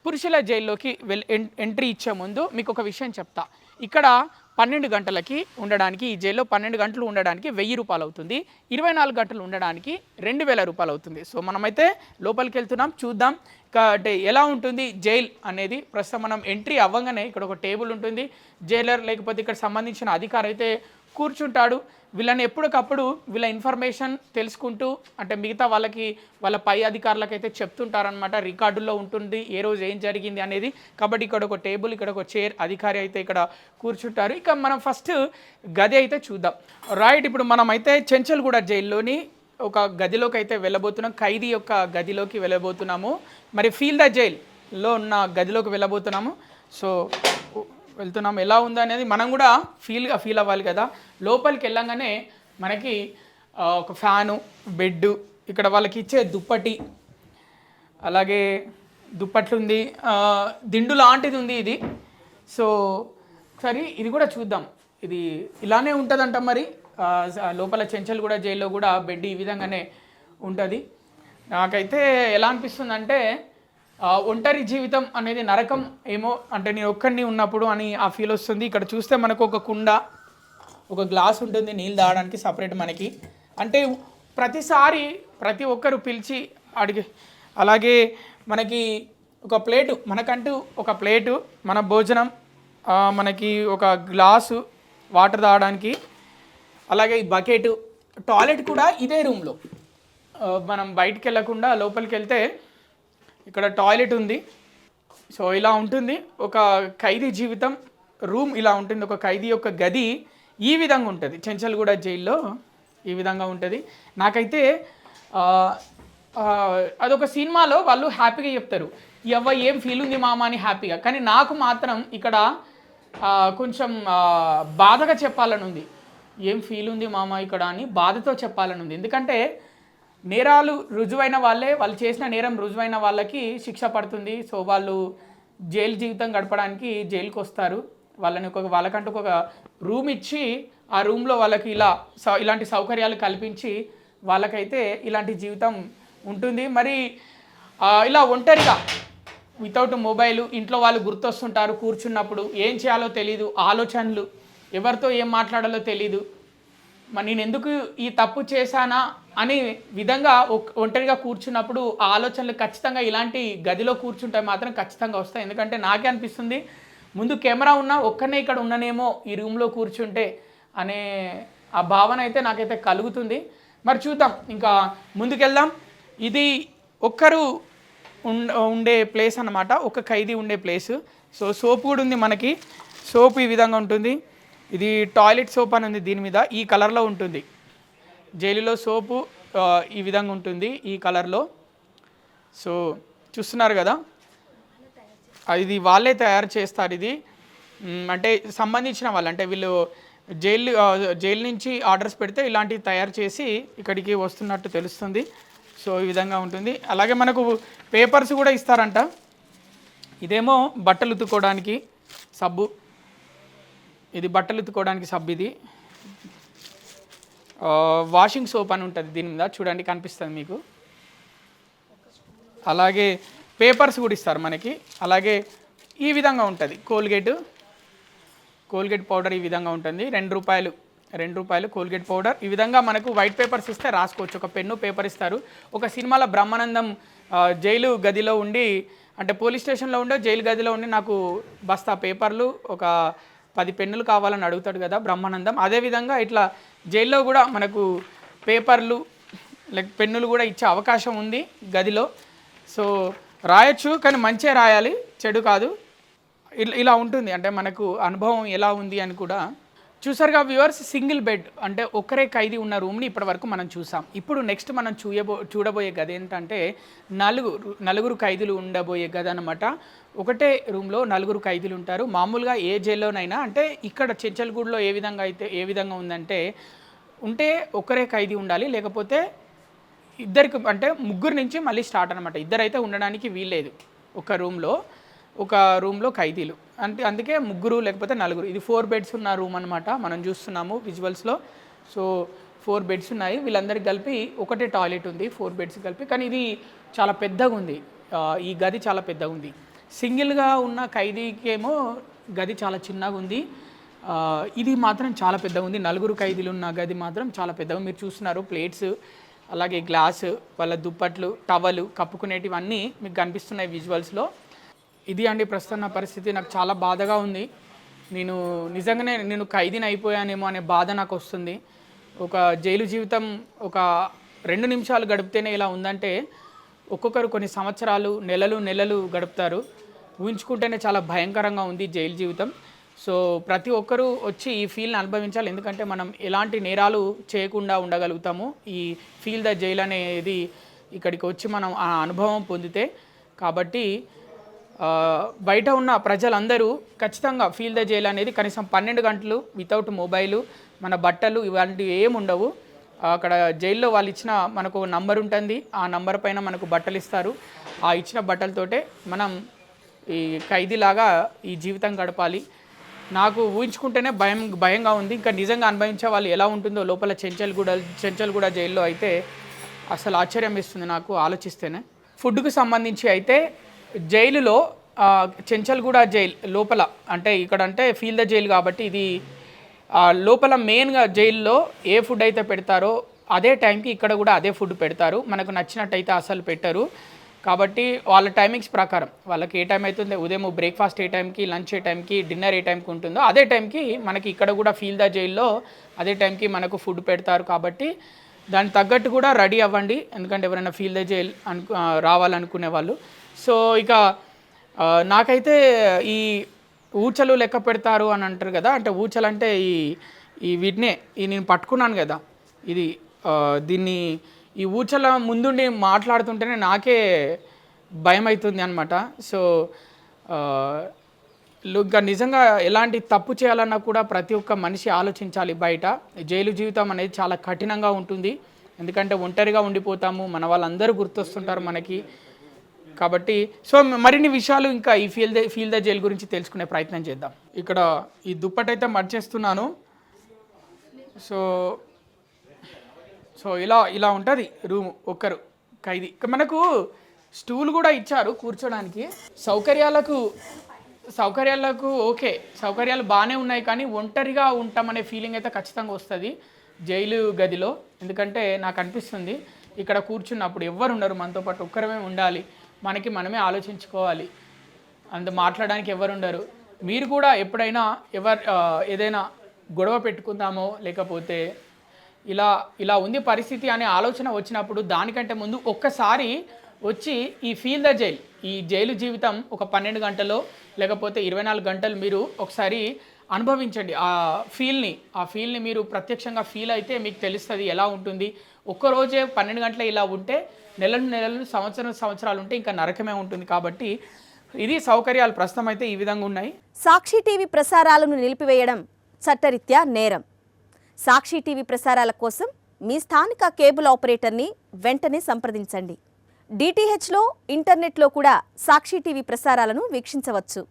పురుషుల జైల్లోకి ఎంట్రీ ఇచ్చే ముందు మీకు ఒక విషయం చెప్తా. ఇక్కడ 12 గంటలకి ఉండడానికి, ఈ జైల్లో 12 గంటలు ఉండడానికి 1000 రూపాయలు అవుతుంది. 24 గంటలు ఉండడానికి 2000 రూపాయలు అవుతుంది. సో మనమైతే లోపలికి వెళ్తున్నాం, చూద్దాం అంటే ఎలా ఉంటుంది జైల్ అనేది. ప్రస్తుతం మనం ఎంట్రీ అవ్వగానే ఇక్కడ ఒక టేబుల్ ఉంటుంది. జైలర్ లేకపోతే ఇక్కడ సంబంధించిన అధికారి అయితే కూర్చుంటాడు. వీళ్ళని ఎప్పటికప్పుడు వీళ్ళ ఇన్ఫర్మేషన్ తెలుసుకుంటూ, అంటే మిగతా వాళ్ళకి వాళ్ళ పై అధికారులకు అయితే చెప్తుంటారనమాట. రికార్డుల్లో ఉంటుంది ఏ రోజు ఏం జరిగింది అనేది. కాబట్టి ఇక్కడ ఒక టేబుల్, ఇక్కడ ఒక చైర్, అధికారి అయితే ఇక్కడ కూర్చుంటారు. ఇక మనం ఫస్ట్ గది అయితే చూద్దాం. రైట్, ఇప్పుడు మనం అయితే చెంచల్గూడ జైల్లోని ఒక గదిలోకి అయితే వెళ్ళబోతున్నాం. ఖైదీ యొక్క గదిలోకి వెళ్ళబోతున్నాము. మరి ఫీల్ ద జైల్లో ఉన్న గదిలోకి వెళ్ళబోతున్నాము. సో వెళ్తున్నాం, ఎలా ఉందో అనేది మనం కూడా ఫీల్ అవ్వాలి కదా. లోపలికి వెళ్ళంగానే మనకి ఒక ఫ్యాను, బెడ్, ఇక్కడ వాళ్ళకి ఇచ్చే దుప్పటి, అలాగే దుప్పట్లు ఉంది, దిండు లాంటిది ఉంది ఇది. సో సరే ఇది కూడా చూద్దాం. ఇది ఇలానే ఉంటుందంట మరి లోపల చెంచల్గూడ జైల్లో కూడా బెడ్ ఈ విధంగానే ఉంటుంది. నాకైతే ఎలా అనిపిస్తుందంటే ఒంటరి జీవితం అనేది నరకం ఏమో, అంటే నేను ఒక్కడిని ఉన్నప్పుడు అని ఆ ఫీల్ వస్తుంది. ఇక్కడ చూస్తే మనకు ఒక కుండ, ఒక గ్లాస్ ఉంటుంది నీళ్ళు తాగడానికి సపరేట్ మనకి. అంటే ప్రతిసారి ప్రతి ఒక్కరు పిలిచి అడిగి, అలాగే మనకి ఒక ప్లేటు, మనకంటూ ఒక ప్లేటు, మన భోజనం, మనకి ఒక గ్లాసు వాటర్ తాగడానికి, అలాగే ఈ బకెటు, టాయిలెట్ కూడా ఇదే రూమ్లో. మనం బయటికి వెళ్ళకుండా లోపలికి వెళ్తే ఇక్కడ టాయిలెట్ ఉంది. సో ఇలా ఉంటుంది ఒక ఖైదీ జీవితం. రూమ్ ఇలా ఉంటుంది, ఒక ఖైదీ యొక్క గది ఈ విధంగా ఉంటుంది. చెంచల్గూడ జైల్లో ఈ విధంగా ఉంటుంది. నాకైతే అదొక సినిమాలో వాళ్ళు హ్యాపీగా చెప్తారు, ఎవ్వ ఏం ఫీల్ ఉంది మామ అని హ్యాపీగా. కానీ నాకు మాత్రం ఇక్కడ కొంచెం బాధగా చెప్పాలని ఉంది. ఏం ఫీల్ ఉంది మామ ఇక్కడ అని బాధతో చెప్పాలని ఉంది. ఎందుకంటే నేరాలు రుజువైన వాళ్ళే, వాళ్ళు చేసిన నేరం రుజువైన వాళ్ళకి శిక్ష పడుతుంది. సో వాళ్ళు జైలు జీవితం గడపడానికి జైలుకి వస్తారు. వాళ్ళకంటూ ఒక రూమ్ ఇచ్చి ఆ రూమ్లో వాళ్ళకి ఇలాంటి సౌకర్యాలు కల్పించి వాళ్ళకైతే ఇలాంటి జీవితం ఉంటుంది. మరి ఇలా ఒంటరిగా వితౌట్ మొబైల్ ఇంట్లో వాళ్ళు గుర్తొస్తుంటారు. కూర్చున్నప్పుడు ఏం చేయాలో తెలీదు, ఆలోచనలు, ఎవరితో ఏం మాట్లాడాలో తెలీదు. మరి నేను ఎందుకు ఈ తప్పు చేశానా అని విధంగా ఒంటరిగా కూర్చున్నప్పుడు ఆ ఆలోచనలు ఖచ్చితంగా ఇలాంటి గదిలో కూర్చుంటే మాత్రం ఖచ్చితంగా వస్తాయి. ఎందుకంటే నాకే అనిపిస్తుంది, ముందు కెమెరా ఉన్నా ఒక్కనే ఇక్కడ ఉన్ననేమో ఈ రూమ్లో కూర్చుంటే అనే ఆ భావన అయితే నాకైతే కలుగుతుంది. మరి చూద్దాం, ఇంకా ముందుకెళ్దాం. ఇది ఒక్కరు ఉండే ప్లేస్ అన్నమాట, ఒక ఖైదీ ఉండే ప్లేసు. సో సోప్ కూడా ఉంది మనకి. సోప్ ఈ విధంగా ఉంటుంది. ఇది టాయిలెట్ సోప్ అని ఉంది, దీని మీద ఈ కలర్లో ఉంటుంది. జైలులో సోపు ఈ విధంగా ఉంటుంది ఈ కలర్లో. సో చూస్తున్నారు కదా, ఇది వాళ్ళే తయారు చేస్తారు. ఇది అంటే సంబంధించిన వాళ్ళు, అంటే వీళ్ళు జైలు నుంచి ఆర్డర్స్ పెడితే ఇలాంటివి తయారు చేసి ఇక్కడికి వస్తున్నట్టు తెలుస్తుంది. సో ఈ విధంగా ఉంటుంది. అలాగే మనకు పేపర్స్ కూడా ఇస్తారంట. ఇదేమో బట్టలు ఉతుక్కోవడానికి సబ్బు, ఇది బట్టలు ఉతుక్కోవడానికి సబ్బు. ఇది వాషింగ్ సోప్ అని ఉంటుంది దీని మీద, చూడండి కనిపిస్తుంది మీకు. అలాగే పేపర్స్ కూడా ఇస్తారు మనకి. అలాగే ఈ విధంగా ఉంటుంది కోల్గేట్ పౌడర్ ఈ విధంగా ఉంటుంది. 2 రూపాయలు కోల్గేట్ పౌడర్. ఈ విధంగా మనకు వైట్ పేపర్స్ ఇస్తే రాసుకోవచ్చు. ఒక పెన్ను, పేపర్ ఇస్తారు. ఒక సినిమాలో బ్రహ్మానందం జైలు గదిలో ఉండి, అంటే పోలీస్ స్టేషన్లో ఉండే జైలు గదిలో ఉండి నాకు బస్తా పేపర్లు, ఒక 10 పెన్నులు కావాలని అడుగుతాడు కదా బ్రహ్మానందం. అదేవిధంగా ఇట్లా జైల్లో కూడా మనకు పేపర్లు లైక్ పెన్నులు కూడా ఇచ్చే అవకాశం ఉంది గదిలో. సో రాయొచ్చు, కానీ మంచిగా రాయాలి, చెడు కాదు. ఇలా ఉంటుంది. అంటే మనకు అనుభవం ఎలా ఉంది అని కూడా చూసారుగా వ్యూవర్స్. సింగిల్ బెడ్, అంటే ఒక్కరే ఖైదీ ఉన్న రూమ్ని ఇప్పటివరకు మనం చూసాం. ఇప్పుడు నెక్స్ట్ మనం చూడబోయే గది ఏంటంటే నలుగురు ఖైదీలు ఉండబోయే గది అనమాట. ఒకటే రూమ్లో 4 ఖైదీలు ఉంటారు. మామూలుగా ఏ జైల్లోనైనా, అంటే ఇక్కడ చెంచల్గూడలో ఏ విధంగా ఉందంటే ఉంటే ఒక్కరే ఖైదీ ఉండాలి, లేకపోతే ఇద్దరికి, అంటే 3 నుంచి మళ్ళీ స్టార్ట్ అనమాట. ఇద్దరైతే ఉండడానికి వీల్లేదు ఒక రూమ్లో ఖైదీలు. అందుకే 3 లేకపోతే 4. ఇది 4 బెడ్స్ ఉన్న రూమ్ అనమాట, మనం చూస్తున్నాము విజువల్స్లో. సో 4 బెడ్స్ ఉన్నాయి. వీళ్ళందరికీ కలిపి ఒకటే టాయిలెట్ ఉంది, 4 బెడ్స్ కలిపి. కానీ ఇది చాలా పెద్దగా ఉంది, ఈ గది చాలా పెద్దగా ఉంది. సింగిల్గా ఉన్న ఖైదీకేమో గది చాలా చిన్నగా ఉంది. ఇది మాత్రం చాలా పెద్దగా ఉంది. 4 ఖైదీలు ఉన్న గది మాత్రం చాలా పెద్దగా. మీరు చూస్తున్నారు ప్లేట్స్, అలాగే గ్లాసు, వాళ్ళ దుప్పట్లు, టవలు కప్పుకునేటివన్నీ మీకు కనిపిస్తున్నాయి విజువల్స్లో. ఇది అండి ప్రస్తుతం నా పరిస్థితి. నాకు చాలా బాధగా ఉంది. నిజంగానే నేను ఖైదీని అయిపోయానేమో అనే బాధ నాకు వస్తుంది. ఒక జైలు జీవితం ఒక 2 నిమిషాలు గడిపితేనే ఇలా ఉందంటే ఒక్కొక్కరు కొన్ని సంవత్సరాలు, నెలలు గడుపుతారు. ఊహించుకుంటేనే చాలా భయంకరంగా ఉంది జైలు జీవితం. సో ప్రతి ఒక్కరూ వచ్చి ఈ ఫీల్ని అనుభవించాలి. ఎందుకంటే మనం ఎలాంటి నేరాలు చేయకుండా ఉండగలుగుతాము ఈ ఫీల్ ద జైల్ అనేది ఇక్కడికి వచ్చి మనం ఆ అనుభవం పొందితే. కాబట్టి బయట ఉన్న ప్రజలందరూ ఖచ్చితంగా ఫీల్ ద జైల్ అనేది కనీసం 12 గంటలు వితౌట్ మొబైలు, మన బట్టలు ఇలాంటివి ఏమి ఉండవు. అక్కడ జైల్లో వాళ్ళు ఇచ్చిన మనకు ఒక నంబర్ ఉంటుంది. ఆ నంబర్ పైన మనకు బట్టలు ఇస్తారు. ఆ ఇచ్చిన బట్టలతోటే మనం ఈ ఖైదీలాగా ఈ జీవితం గడపాలి. నాకు ఊహించుకుంటేనే భయంగా ఉంది. ఇంకా నిజంగా అనుభవించే వాళ్ళు ఎలా ఉంటుందో లోపల చెంచల్గూడ జైల్లో అయితే అసలు ఆశ్చర్యం ఇస్తుంది నాకు ఆలోచిస్తేనే. ఫుడ్కు సంబంధించి అయితే జైలులో చెంచల్గూడ జైల్ లోపల అంటే ఇక్కడ అంటే ఫీల్ ద జైల్ కాబట్టి ఇది లోపల మెయిన్గా జైల్లో ఏ ఫుడ్ అయితే పెడతారో అదే టైంకి ఇక్కడ కూడా అదే ఫుడ్ పెడతారు. మనకు నచ్చినట్టయితే అసలు పెట్టరు. కాబట్టి వాళ్ళ టైమింగ్స్ ప్రకారం వాళ్ళకి ఏ టైం అవుతుందో ఉదయం బ్రేక్ఫాస్ట్ ఏ టైంకి, లంచ్ ఏ టైంకి, డిన్నర్ ఏ టైంకి ఉంటుందో అదే టైంకి మనకి ఇక్కడ కూడా ఫీల్ ద జైల్లో అదే టైంకి మనకు ఫుడ్ పెడతారు. కాబట్టి దానికి తగ్గట్టు కూడా రెడీ అవ్వండి. ఎందుకంటే ఎవరైనా ఫీల్ ద జైల్ రావాలనుకునే వాళ్ళు. సో ఇక నాకైతే ఈ ఊచలు లెక్క పెడతారు అని అంటారు కదా, అంటే ఊచలు అంటే ఈ వీటినే నేను పట్టుకున్నాను కదా, ఇది దీన్ని ఈ ఊచల ముందుండి మాట్లాడుతుంటేనే నాకే భయం అవుతుంది అనమాట. సో ఇంకా నిజంగా ఎలాంటి తప్పు చేయాలన్నా కూడా ప్రతి ఒక్క మనిషి ఆలోచించాలి. బయట జైలు జీవితం అనేది చాలా కఠినంగా ఉంటుంది. ఎందుకంటే ఒంటరిగా ఉండిపోతాము, మన వాళ్ళందరూ గుర్తొస్తుంటారు మనకి. కాబట్టి సో మరిన్ని విషయాలు ఇంకా ఈ ఫీల్ ద జైల్ గురించి తెలుసుకునే ప్రయత్నం చేద్దాం. ఇక్కడ ఈ దుప్పటైతే మర్చేస్తున్నాను. సో ఇలా ఉంటుంది రూము. ఒక్కరు ఖైదీ. మనకు స్టూల్ కూడా ఇచ్చారు కూర్చోడానికి. సౌకర్యాలకు ఓకే, సౌకర్యాలు బాగానే ఉన్నాయి. కానీ ఒంటరిగా ఉంటామనే ఫీలింగ్ అయితే ఖచ్చితంగా వస్తుంది జైలు గదిలో. ఎందుకంటే నాకు అనిపిస్తుంది ఇక్కడ కూర్చున్నప్పుడు ఎవ్వరు ఉండరు మనతో పాటు, ఒక్కరమే ఉండాలి, మనమే ఆలోచించుకోవాలి, మాట్లాడడానికి ఎవరు ఉండరు. మీరు కూడా ఎప్పుడైనా ఏదైనా గొడవ పెట్టుకుందామో లేకపోతే ఇలా ఉంది పరిస్థితి అనే ఆలోచన వచ్చినప్పుడు దానికంటే ముందు ఒక్కసారి వచ్చి ఈ ఫీల్ ద జైల్, ఈ జైలు జీవితం ఒక 12 గంటలో లేకపోతే 24 గంటలు మీరు ఒకసారి అనుభవించండి. ఆ ఫీల్ని మీరు ప్రత్యక్షంగా ఫీల్ అయితే మీకు తెలుస్తుంది ఎలా ఉంటుంది. ఒక్కరోజే 12 గంటలు ఇలా ఉంటే నెలలు సంవత్సరాలు ఉంటే ఇంకా నరకమే ఉంటుంది. కాబట్టి ఇది సౌకర్యాలు ప్రస్తుతం అయితే ఈ విధంగా ఉన్నాయి. సాక్షి టీవీ ప్రసారాలను నిలిపివేయడం చట్టరీత్యా నేరం. సాక్షి టీవీ ప్రసారాల కోసం మీ స్థానిక కేబుల్ ఆపరేటర్ని వెంటనే సంప్రదించండి. డిటిహెచ్లో, ఇంటర్నెట్లో కూడా సాక్షి టీవీ ప్రసారాలను వీక్షించవచ్చు.